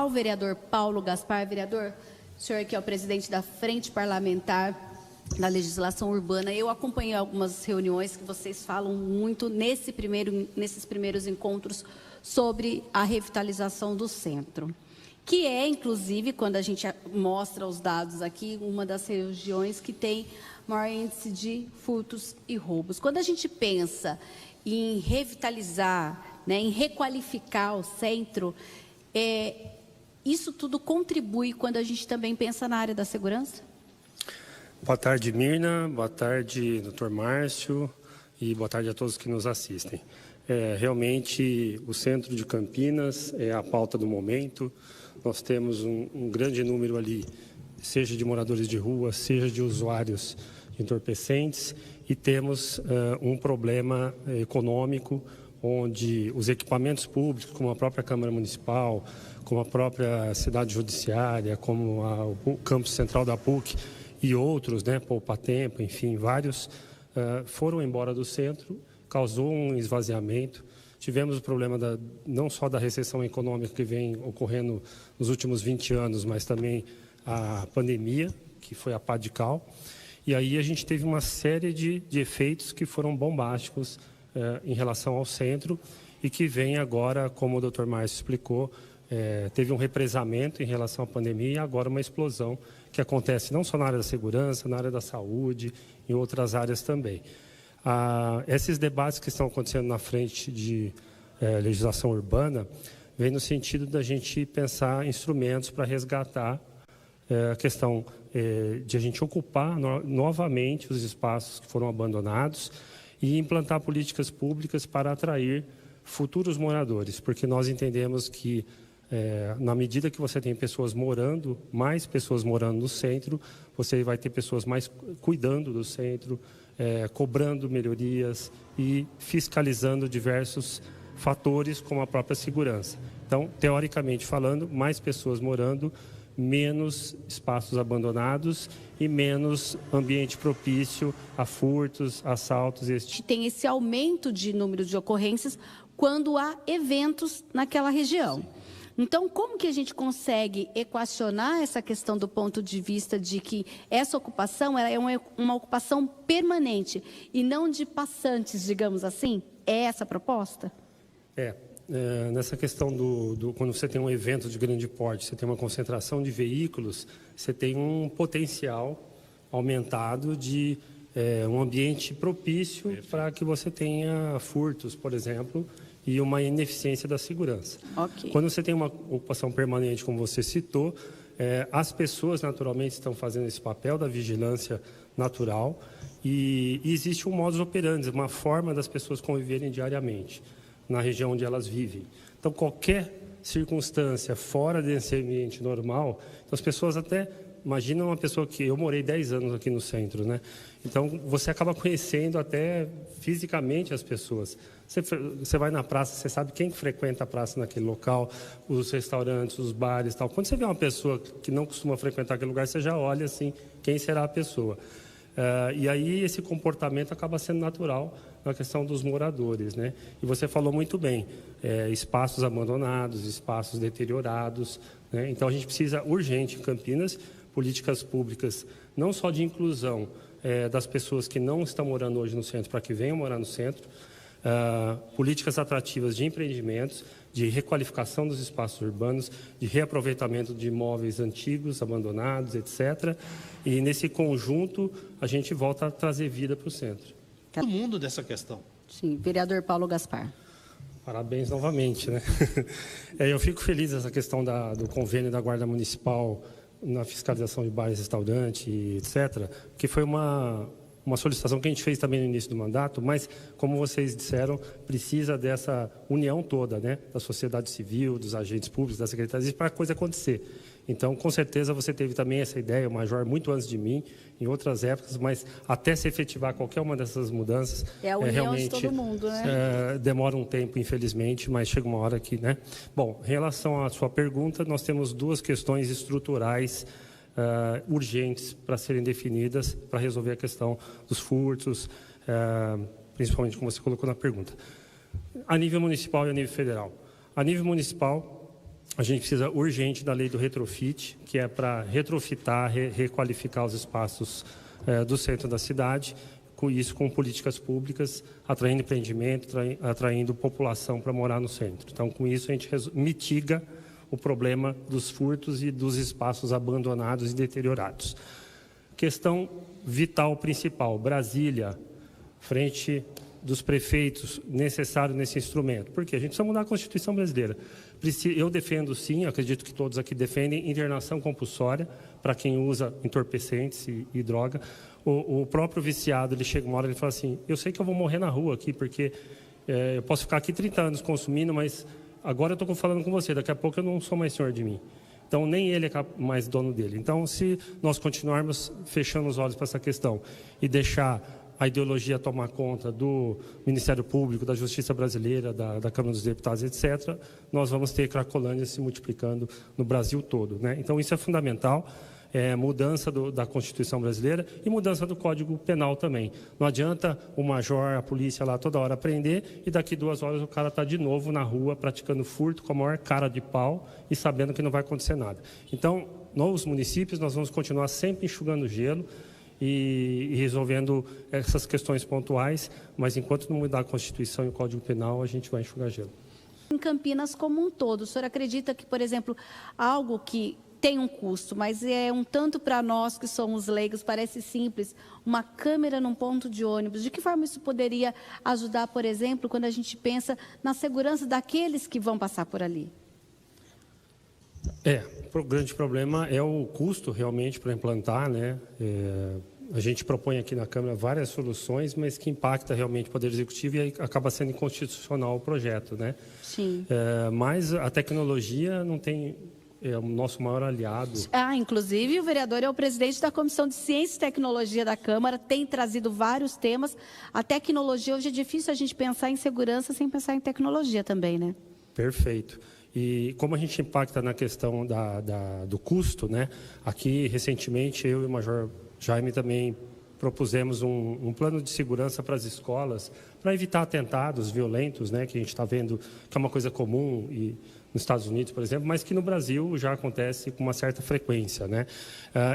ao vereador Paulo Gaspar. Vereador, o senhor que é o presidente da Frente Parlamentar da Legislação Urbana, eu acompanhei algumas reuniões que vocês falam muito nesses primeiros encontros sobre a revitalização do centro, que é, inclusive, quando a gente mostra os dados aqui, uma das regiões que tem maior índice de furtos e roubos. Quando a gente pensa em revitalizar, né, em requalificar o centro, isso tudo contribui quando a gente também pensa na área da segurança? Boa tarde, Mirna. Boa tarde, Dr. Márcio. E boa tarde a todos que nos assistem. Realmente, o centro de Campinas é a pauta do momento. Nós temos um grande número ali, seja de moradores de rua, seja de usuários de entorpecentes, e temos um problema econômico, onde os equipamentos públicos, como a própria Câmara Municipal, como a própria cidade judiciária, como o campus central da PUC e outros, né, Poupa Tempo, enfim, vários, foram embora do centro, causou um esvaziamento. Tivemos o problema não só da recessão econômica que vem ocorrendo nos últimos 20 anos, mas também a pandemia, que foi a pá de cal. E aí a gente teve uma série de efeitos que foram bombásticos em relação ao centro e que vem agora, como o Dr. Márcio explicou, teve um represamento em relação à pandemia e agora uma explosão que acontece não só na área da segurança, na área da saúde, em outras áreas também. Esses debates que estão acontecendo na frente de legislação urbana vem no sentido da gente pensar instrumentos para resgatar a questão de a gente ocupar novamente os espaços que foram abandonados e implantar políticas públicas para atrair futuros moradores, porque nós entendemos que na medida que você tem mais pessoas morando no centro, você vai ter pessoas mais cuidando do centro, cobrando melhorias e fiscalizando diversos fatores, como a própria segurança. Então, teoricamente falando, mais pessoas morando, menos espaços abandonados e menos ambiente propício a furtos, assaltos. Tem esse aumento de número de ocorrências quando há eventos naquela região. Sim. Então, como que a gente consegue equacionar essa questão do ponto de vista de que essa ocupação ela é uma ocupação permanente e não de passantes, digamos assim? É essa a proposta? Nessa questão quando você tem um evento de grande porte, você tem uma concentração de veículos, você tem um potencial aumentado de um ambiente propício para que você tenha furtos, por exemplo, e uma ineficiência da segurança. Okay. Quando você tem uma ocupação permanente, como você citou, as pessoas naturalmente estão fazendo esse papel da vigilância natural e existe um modus operandi, uma forma das pessoas conviverem diariamente na região onde elas vivem. Então, qualquer circunstância fora desse ambiente normal, então as pessoas até... Imagina uma pessoa que... Eu morei 10 anos aqui no centro, né? Então, você acaba conhecendo até fisicamente as pessoas. Você vai na praça, você sabe quem frequenta a praça naquele local, os restaurantes, os bares e tal. Quando você vê uma pessoa que não costuma frequentar aquele lugar, você já olha assim, quem será a pessoa? E aí esse comportamento acaba sendo natural na questão dos moradores, né? E você falou muito bem, espaços abandonados, espaços deteriorados, né? Então a gente precisa urgente em Campinas políticas públicas, não só de inclusão das pessoas que não estão morando hoje no centro, para que venham morar no centro, políticas atrativas de empreendimentos, de requalificação dos espaços urbanos, de reaproveitamento de imóveis antigos, abandonados, etc. E nesse conjunto a gente volta a trazer vida para o centro. O mundo dessa questão. Sim, vereador Paulo Gaspar. Parabéns novamente, né? Eu fico feliz nessa questão do convênio da Guarda Municipal na fiscalização de bares, restaurantes, etc., que foi uma solicitação que a gente fez também no início do mandato, mas, como vocês disseram, precisa dessa união toda, né, da sociedade civil, dos agentes públicos, das secretarias, para a coisa acontecer. Então, com certeza, você teve também essa ideia, o Major, muito antes de mim, em outras épocas, mas até se efetivar qualquer uma dessas mudanças... É a união realmente, de todo mundo, né? Demora um tempo, infelizmente, mas chega uma hora que, né? Bom, em relação à sua pergunta, nós temos duas questões estruturais urgentes para serem definidas, para resolver a questão dos furtos, principalmente como você colocou na pergunta. A nível municipal e a nível federal. A nível municipal, a gente precisa urgente da lei do retrofit, que é para retrofitar, requalificar os espaços do centro da cidade, com isso com políticas públicas, atraindo empreendimento, atraindo população para morar no centro. Então, com isso, a gente mitiga o problema dos furtos e dos espaços abandonados e deteriorados. Questão vital principal, Brasília, frente dos prefeitos, necessário nesse instrumento. Por quê? A gente precisa mudar a Constituição brasileira. Eu defendo, sim, acredito que todos aqui defendem, internação compulsória para quem usa entorpecentes e droga. O próprio viciado, ele chega uma hora e fala assim, eu sei que eu vou morrer na rua aqui, porque eu posso ficar aqui 30 anos consumindo, mas agora eu estou falando com você, daqui a pouco eu não sou mais senhor de mim. Então, nem ele é mais dono dele. Então, se nós continuarmos fechando os olhos para essa questão e deixar a ideologia tomar conta do Ministério Público, da Justiça Brasileira, da Câmara dos Deputados, etc., nós vamos ter Cracolândia se multiplicando no Brasil todo, né? Então, isso é fundamental, mudança da Constituição brasileira e mudança do Código Penal também. Não adianta o major, a polícia lá toda hora prender e daqui 2 horas o cara está de novo na rua praticando furto com a maior cara de pau e sabendo que não vai acontecer nada. Então, nos municípios, nós vamos continuar sempre enxugando gelo, e resolvendo essas questões pontuais, mas enquanto não mudar a Constituição e o Código Penal, a gente vai enxugar gelo. Em Campinas como um todo, o senhor acredita que, por exemplo, algo que tem um custo, mas é um tanto para nós que somos leigos, parece simples, uma câmera num ponto de ônibus, de que forma isso poderia ajudar, por exemplo, quando a gente pensa na segurança daqueles que vão passar por ali? O grande problema é o custo realmente para implantar, né? A gente propõe aqui na Câmara várias soluções, mas que impacta realmente o Poder Executivo e aí acaba sendo inconstitucional o projeto, né? Sim. Mas a tecnologia não tem... É o nosso maior aliado. Inclusive, o vereador é o presidente da Comissão de Ciência e Tecnologia da Câmara, tem trazido vários temas. A tecnologia, hoje é difícil a gente pensar em segurança sem pensar em tecnologia também, né? Perfeito. E como a gente impacta na questão do custo, né? Aqui, recentemente, eu e o Major Jaime também propusemos um plano de segurança para as escolas, para evitar atentados violentos, né? Que a gente está vendo que é uma coisa comum nos Estados Unidos, por exemplo, mas que no Brasil já acontece com uma certa frequência, né?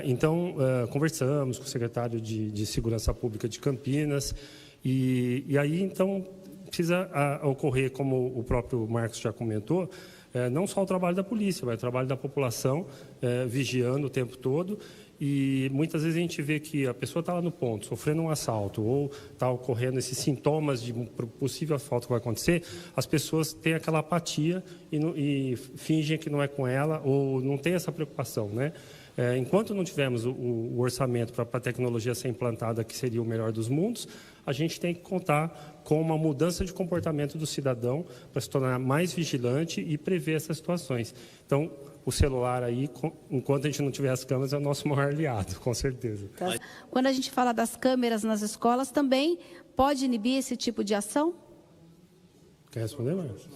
Então, conversamos com o secretário de Segurança Pública de Campinas e aí, então, precisa ocorrer, como o próprio Marcos já comentou, não só o trabalho da polícia, mas o trabalho da população, vigiando o tempo todo. E muitas vezes a gente vê que a pessoa está lá no ponto, sofrendo um assalto, ou está ocorrendo esses sintomas de possível assalto que vai acontecer, as pessoas têm aquela apatia e fingem que não é com ela, ou não tem essa preocupação, né? Enquanto não tivermos o orçamento para a tecnologia ser implantada, que seria o melhor dos mundos, a gente tem que contar com uma mudança de comportamento do cidadão para se tornar mais vigilante e prever essas situações. Então, o celular aí, enquanto a gente não tiver as câmeras, é o nosso maior aliado, com certeza. Quando a gente fala das câmeras nas escolas, também pode inibir esse tipo de ação? Quer responder, Marcos?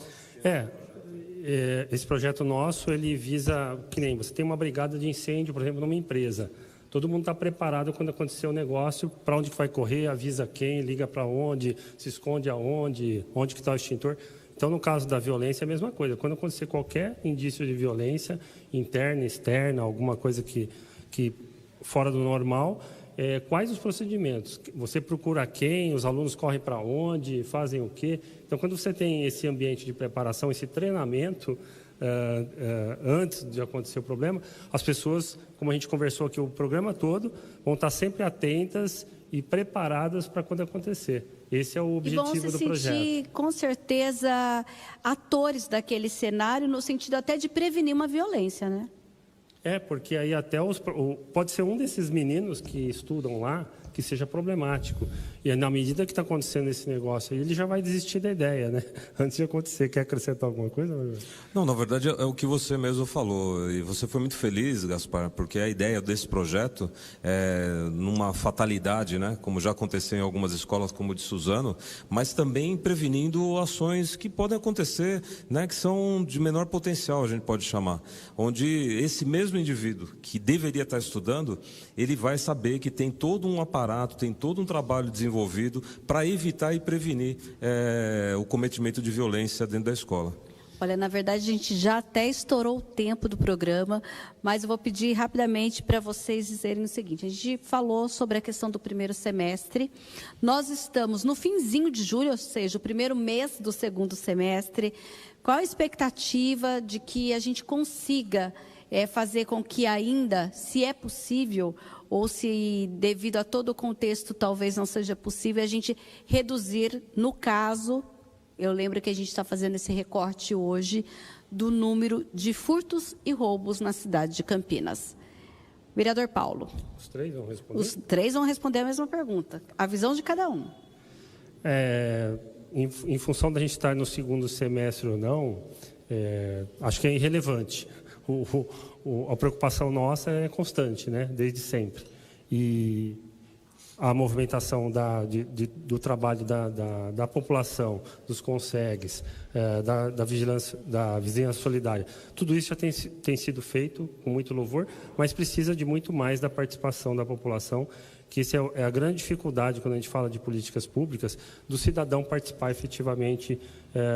Esse projeto nosso, ele visa, que nem você tem uma brigada de incêndio, por exemplo, numa empresa. Todo mundo está preparado quando acontecer o negócio, para onde que vai correr, avisa quem, liga para onde, se esconde aonde, onde que está o extintor. Então, no caso da violência, é a mesma coisa. Quando acontecer qualquer indício de violência, interna, externa, alguma coisa que fora do normal, quais os procedimentos? Você procura quem? Os alunos correm para onde? Fazem o quê? Então, quando você tem esse ambiente de preparação, esse treinamento, antes de acontecer o problema, as pessoas, como a gente conversou aqui o programa todo, vão estar sempre atentas e preparadas para quando acontecer. Esse é o objetivo do projeto. E vão se sentir, com certeza, atores daquele cenário, no sentido até de prevenir uma violência, né? Porque aí até pode ser um desses meninos que estudam lá que seja problemático. E na medida que está acontecendo esse negócio aí, ele já vai desistir da ideia, né? Antes de acontecer. Quer acrescentar alguma coisa? Não, na verdade é o que você mesmo falou. E você foi muito feliz, Gaspar, porque a ideia desse projeto é numa fatalidade, né? Como já aconteceu em algumas escolas, como o de Suzano, mas também prevenindo ações que podem acontecer, né? Que são de menor potencial, a gente pode chamar. Onde esse mesmo indivíduo que deveria estar estudando, ele vai saber que tem todo um aparato, tem todo um trabalho desenvolvido para evitar e prevenir o cometimento de violência dentro da escola. Olha, na verdade, a gente já até estourou o tempo do programa, mas eu vou pedir rapidamente para vocês dizerem o seguinte. A gente falou sobre a questão do primeiro semestre. Nós estamos no finzinho de julho, ou seja, o primeiro mês do segundo semestre. Qual a expectativa de que a gente consiga fazer com que ainda, se é possível, ou se devido a todo o contexto talvez não seja possível, a gente reduzir, no caso, eu lembro que a gente está fazendo esse recorte hoje, do número de furtos e roubos na cidade de Campinas. Vereador Paulo. Os três vão responder? Os três vão responder a mesma pergunta. A visão de cada um. Em função da gente estar no segundo semestre ou não, acho que é irrelevante. A preocupação nossa é constante, né? Desde sempre. E a movimentação do trabalho da população, dos consegues, da vigilância, da vizinhança solidária, tudo isso já tem sido feito com muito louvor, mas precisa de muito mais da participação da população, que essa é a grande dificuldade quando a gente fala de políticas públicas, do cidadão participar efetivamente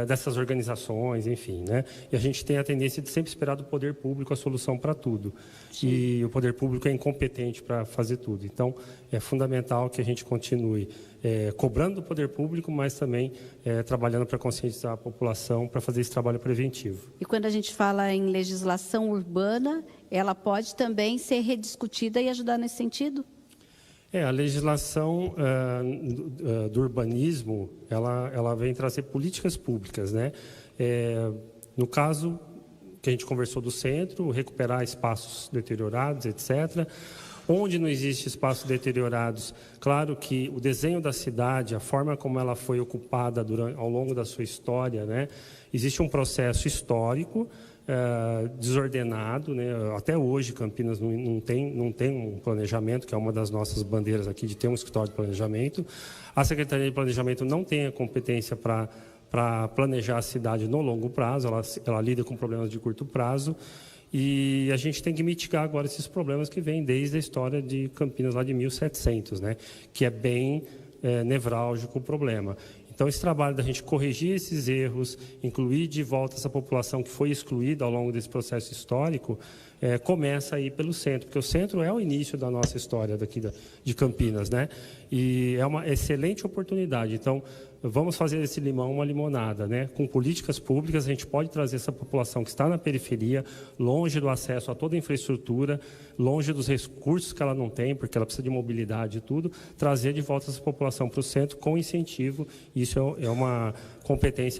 dessas organizações, enfim, né? E a gente tem a tendência de sempre esperar do poder público a solução para tudo. Sim. E o poder público é incompetente para fazer tudo. Então, é fundamental que a gente continue cobrando do poder público, mas também trabalhando para conscientizar a população para fazer esse trabalho preventivo. E quando a gente fala em legislação urbana, ela pode também ser rediscutida e ajudar nesse sentido? A legislação do urbanismo, ela vem trazer políticas públicas, né? No caso que a gente conversou do centro, recuperar espaços deteriorados, etc. Onde não existe espaços deteriorados, claro que o desenho da cidade, a forma como ela foi ocupada ao longo da sua história, né? Existe um processo histórico, desordenado, né? Até hoje Campinas não tem um planejamento, que é uma das nossas bandeiras aqui, de ter um escritório de planejamento. A Secretaria de Planejamento não tem a competência para planejar a cidade no longo prazo, ela lida com problemas de curto prazo, e a gente tem que mitigar agora esses problemas que vêm desde a história de Campinas, lá de 1700, né? Que é bem nevrálgico o problema. Então, esse trabalho da gente corrigir esses erros, incluir de volta essa população que foi excluída ao longo desse processo histórico, começa aí pelo centro, porque o centro é o início da nossa história daqui de Campinas, né? E é uma excelente oportunidade. Então, vamos fazer desse limão uma limonada, né? Com políticas públicas, a gente pode trazer essa população que está na periferia, longe do acesso a toda a infraestrutura, longe dos recursos que ela não tem, porque ela precisa de mobilidade e tudo, trazer de volta essa população para o centro com incentivo. Isso é uma competência